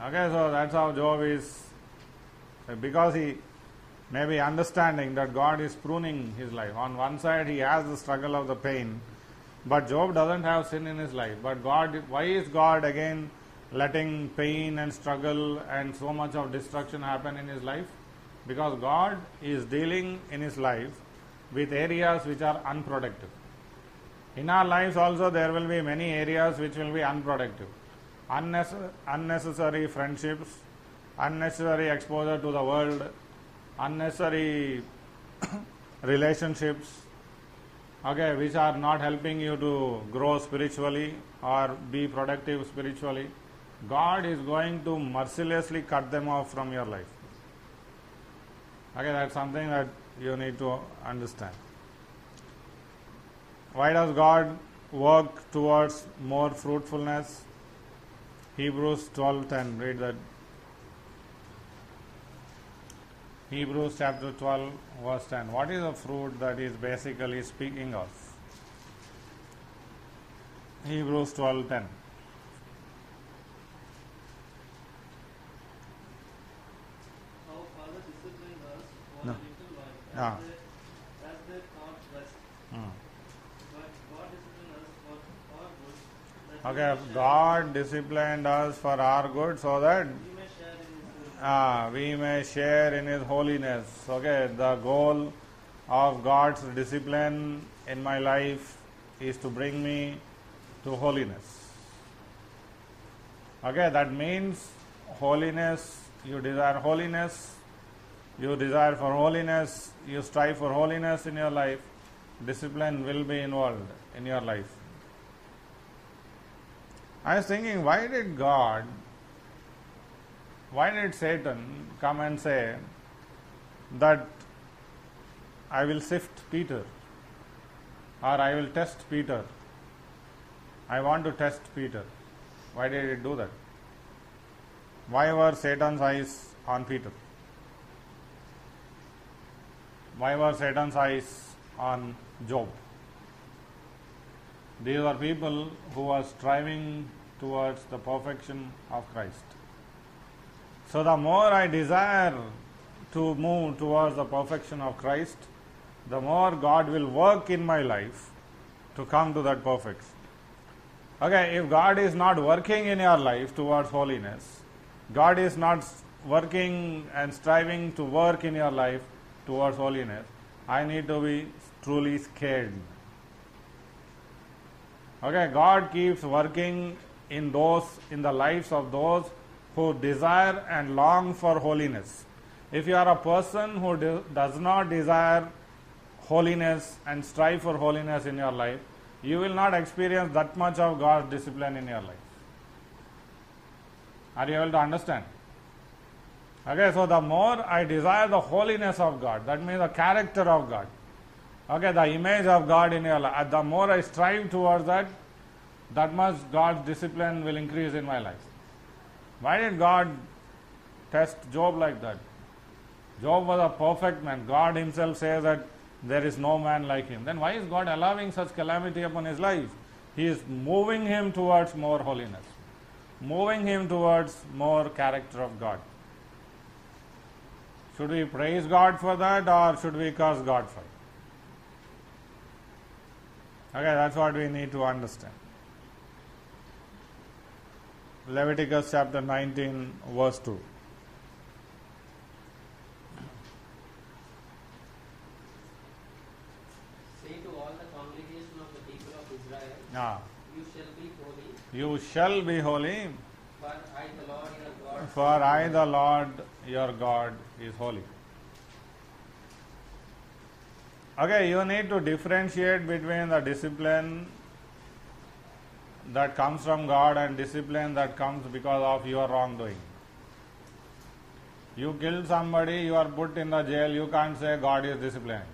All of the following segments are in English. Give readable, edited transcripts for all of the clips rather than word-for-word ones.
Okay, so that's how Job is, because he may be understanding that God is pruning his life. On one side, he has the struggle of the pain, but Job doesn't have sin in his life. But God, why is God again letting pain and struggle and so much of destruction happen in his life? Because God is dealing in his life with areas which are unproductive. In our lives also there will be many areas which will be unproductive. Unnecessary friendships, unnecessary exposure to the world, unnecessary relationships, okay, which are not helping you to grow spiritually or be productive spiritually. God is going to mercilessly cut them off from your life. Okay, that's something that you need to understand. Why does God work towards more fruitfulness? Hebrews 12:10. Read that. Hebrews chapter 12, verse 10. What is the fruit that is basically speaking of? Hebrews 12:10. Our Father disciplined us for No. a little while, Ah. as they thought best. But God disciplined us for our good, that Okay, God disciplined us for our good so that we may share in His we may share in His holiness. Okay, the goal of God's discipline in my life is to bring me to holiness. Okay, that means holiness, you desire holiness, you desire for holiness, you strive for holiness in your life, discipline will be involved in your life. I was thinking, why did Satan come and say that I will sift Peter or I will test Peter? I want to test Peter. Why did it do that? Why were Satan's eyes on Peter? Why were Satan's eyes on Job? These are people who are striving towards the perfection of Christ. So the more I desire to move towards the perfection of Christ, the more God will work in my life to come to that perfection. Okay, if God is not working in your life towards holiness, God is not working and striving to work in your life towards holiness, I need to be truly scared. Okay, God keeps working in the lives of those who desire and long for holiness. If you are a person who does not desire holiness and strive for holiness in your life, you will not experience that much of God's discipline in your life. Are you able to understand? Okay, so the more I desire the holiness of God, that means the character of God, okay, the image of God in your life, the more I strive towards that, that much God's discipline will increase in my life. Why did God test Job like that? Job was a perfect man. God himself says that there is no man like him. Then why is God allowing such calamity upon his life? He is moving him towards more holiness, moving him towards more character of God. Should we praise God for that or should we curse God for it? Okay, that's what we need to understand. Leviticus chapter 19, verse 2. Say to all the congregation of the people of Israel, Ah, you shall be holy, you shall be holy, for I the Lord your God. for I the Lord your God is holy. Okay, you need to differentiate between the discipline that comes from God and discipline that comes because of your wrongdoing. You killed somebody, you are put in the jail, you can't say God is disciplining.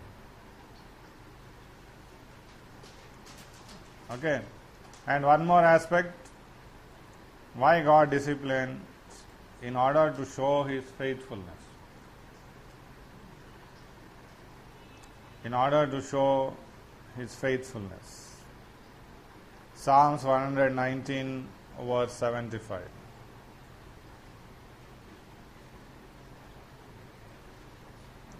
Okay, and one more aspect, why God disciplines? In order to show His faithfulness. In order to show His faithfulness. Psalms 119, verse 75.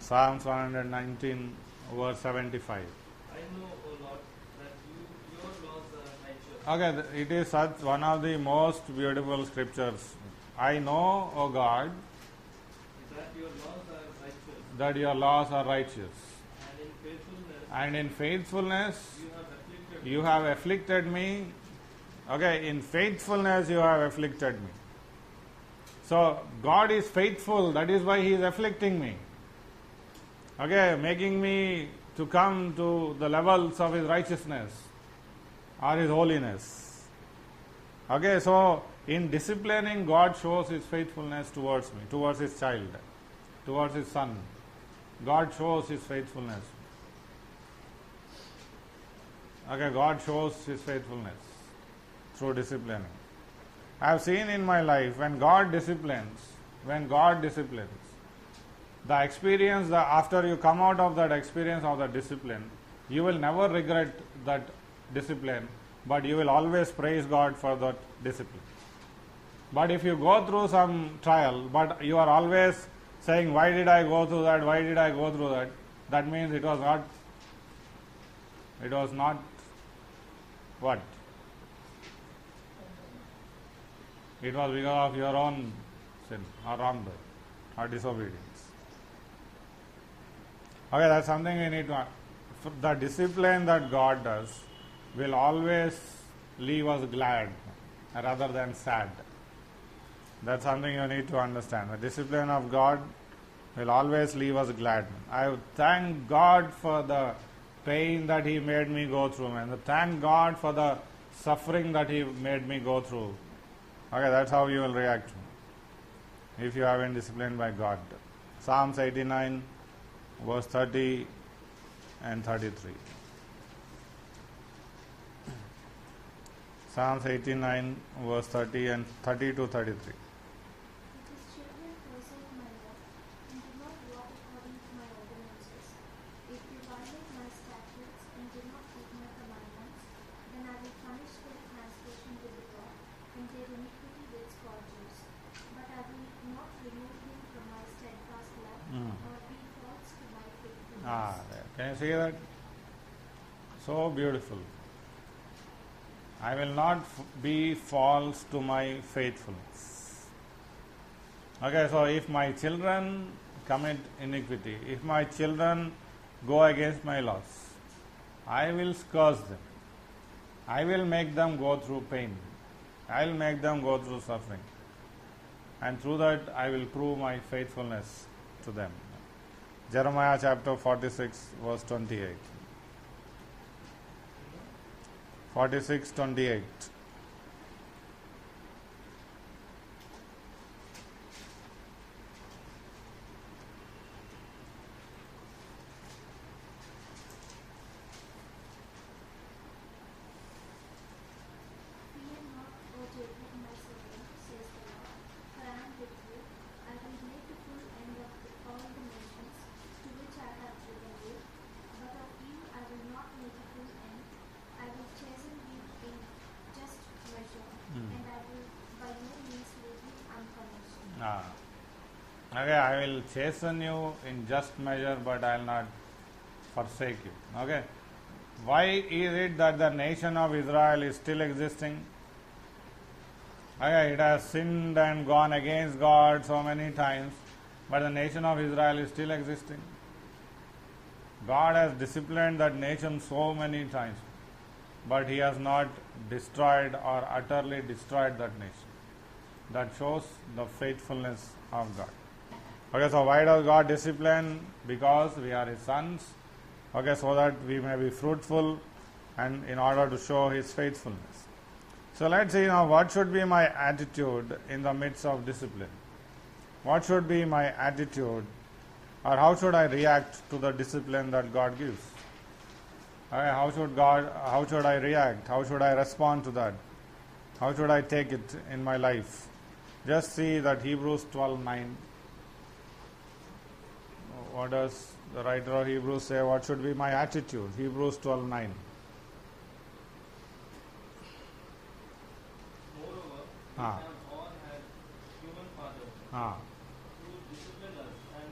Psalms 119, verse 75. I know, O Lord, that your laws are righteous. Okay, it is such one of the most beautiful scriptures. I know, O God, That your laws are righteous, that your laws are righteous, and in faithfulness and in faithfulness you have afflicted you have afflicted me. Okay, in faithfulness you have afflicted me. So God is faithful, that is why He is afflicting me. Okay, making me to come to the levels of His righteousness or His holiness. Okay, so in disciplining, God shows His faithfulness towards me, towards His child, towards His son. God shows His faithfulness. Okay, God shows His faithfulness through disciplining. I have seen in my life when God disciplines, the experience, after you come out of that experience of the discipline, you will never regret that discipline, but you will always praise God for that discipline. But if you go through some trial, but you are always saying, why did I go through that, why did I go through that, that means it was not what? It was because of your own sin or wrongdoing or disobedience. Okay, that's something we need to. The discipline that God does will always leave us glad rather than sad. That's something you need to understand. The discipline of God will always leave us glad. I thank God for the pain that He made me go through, and thank God for the suffering that He made me go through. Okay, that's how you will react if you have been disciplined by God. Psalms 89, verse 30 and 33. Psalms 89, verse 30 and 30 to 33. His children forsake my law, and do not walk according to my ordinances. If they violate my statutes and do not keep my commandments, then I will punish their transgression with the rod, and their iniquity with scourges. But I will not remove him from my steadfast love, or be false to my faithfulness. Can you see that? So beautiful. I will not be false to my faithfulness. Okay, so if my children commit iniquity, if my children go against my laws, I will scourge them. I will make them go through pain. I will make them go through suffering. And through that, I will prove my faithfulness to them. Jeremiah chapter 46, verse 28. 46:28. Fear not, O Jacob, my servant, says the Lord, for I am with you. I will make a full end of all the nations to which I have driven you, but of you I will not make a full end. I will chasten you in just measure, and I will by no means leave you unpunished. Okay, I will chasten you in just measure, but I will not forsake you. Okay. Why is it that the nation of Israel is still existing? Okay, it has sinned and gone against God so many times, but the nation of Israel is still existing. God has disciplined that nation so many times, but He has not destroyed or utterly destroyed that nation. That shows the faithfulness of God. Okay, so why does God discipline? Because we are His sons. Okay, so that we may be fruitful and in order to show His faithfulness. So let's see now what should be my attitude in the midst of discipline. What should be my attitude, or how should I react to the discipline that God gives? Okay, how should I react? How should I respond to that? How should I take it in my life? Just see that Hebrews 12:9. What does the writer of Hebrews say? What should be my attitude? Hebrews 12:9. Moreover, we Ah. have all had human fathers Ah. who disciplined us and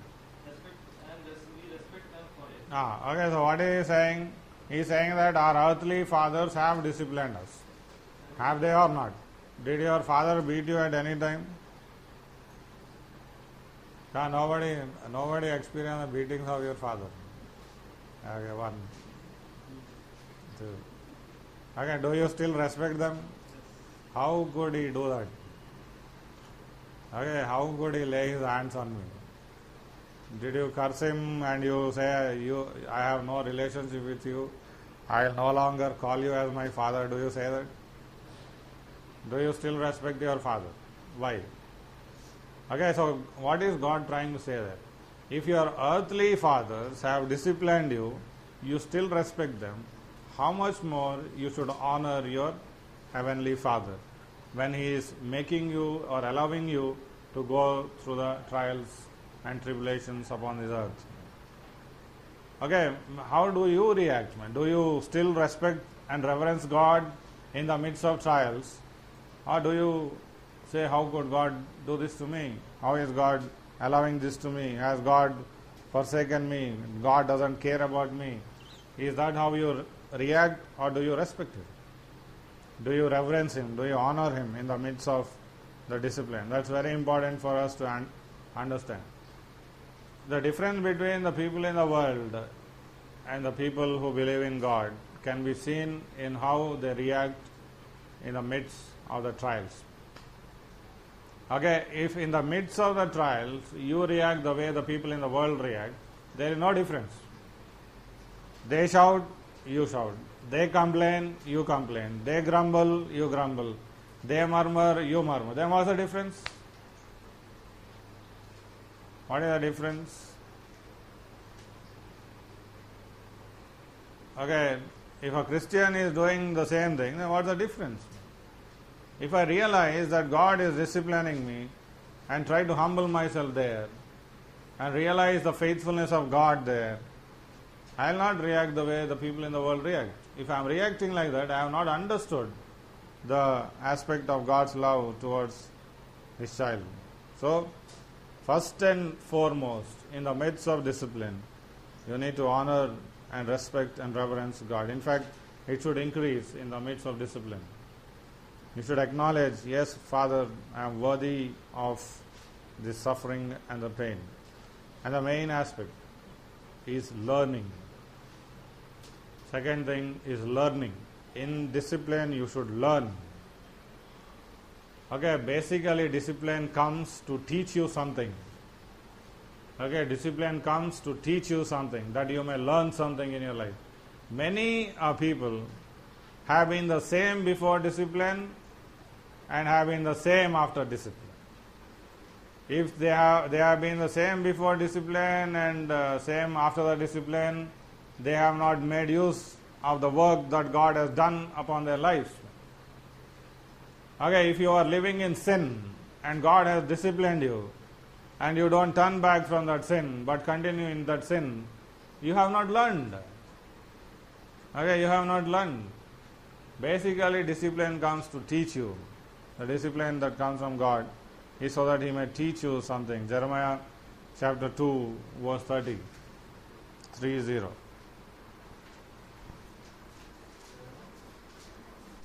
Okay, so what is he saying? He is saying that our earthly fathers have disciplined us. Have they or not? Did your father beat you at any time? Nobody experienced the beatings of your father. Okay, 1, 2. Okay, do you still respect them? How could he do that? Okay, how could he lay his hands on me? Did you curse him and you say, I have no relationship with you, I will no longer call you as my father? Do you say that? Do you still respect your father? Why? Okay, so what is God trying to say there? If your earthly fathers have disciplined you, you still respect them, how much more you should honor your heavenly Father when He is making you or allowing you to go through the trials and tribulations upon this earth. Okay, how do you react, man? Do you still respect and reverence God in the midst of trials? Or do you say, how could God do this to me? How is God allowing this to me? Has God forsaken me? God doesn't care about me. Is that how you react, or do you respect Him? Do you reverence Him? Do you honor Him in the midst of the discipline? That's very important for us to understand. The difference between the people in the world and the people who believe in God can be seen in how they react in the midst of the trials. Okay, if in the midst of the trials you react the way the people in the world react, there is no difference. They shout, you shout. They complain, you complain. They grumble, you grumble. They murmur, you murmur. Then what's the difference? What is the difference? Okay, if a Christian is doing the same thing, then what's the difference? If I realize that God is disciplining me and try to humble myself there and realize the faithfulness of God there, I will not react the way the people in the world react. If I am reacting like that, I have not understood the aspect of God's love towards His child. So, first and foremost, in the midst of discipline, you need to honor and respect and reverence God. In fact, it should increase in the midst of discipline. You should acknowledge, yes, Father, I am worthy of the suffering and the pain. And the main aspect is learning. Second thing is learning. In discipline, you should learn. Okay, basically discipline comes to teach you something. Okay, discipline comes to teach you something, that you may learn something in your life. Many people have been the same before discipline and have been the same after discipline. If they have been the same before discipline and same after the discipline, they have not made use of the work that God has done upon their lives. Okay, if you are living in sin and God has disciplined you and you don't turn back from that sin but continue in that sin, you have not learned. Okay, you have not learned. Basically, discipline comes to teach you. The discipline that comes from God is so that He may teach you something. Jeremiah chapter 2 verse 30.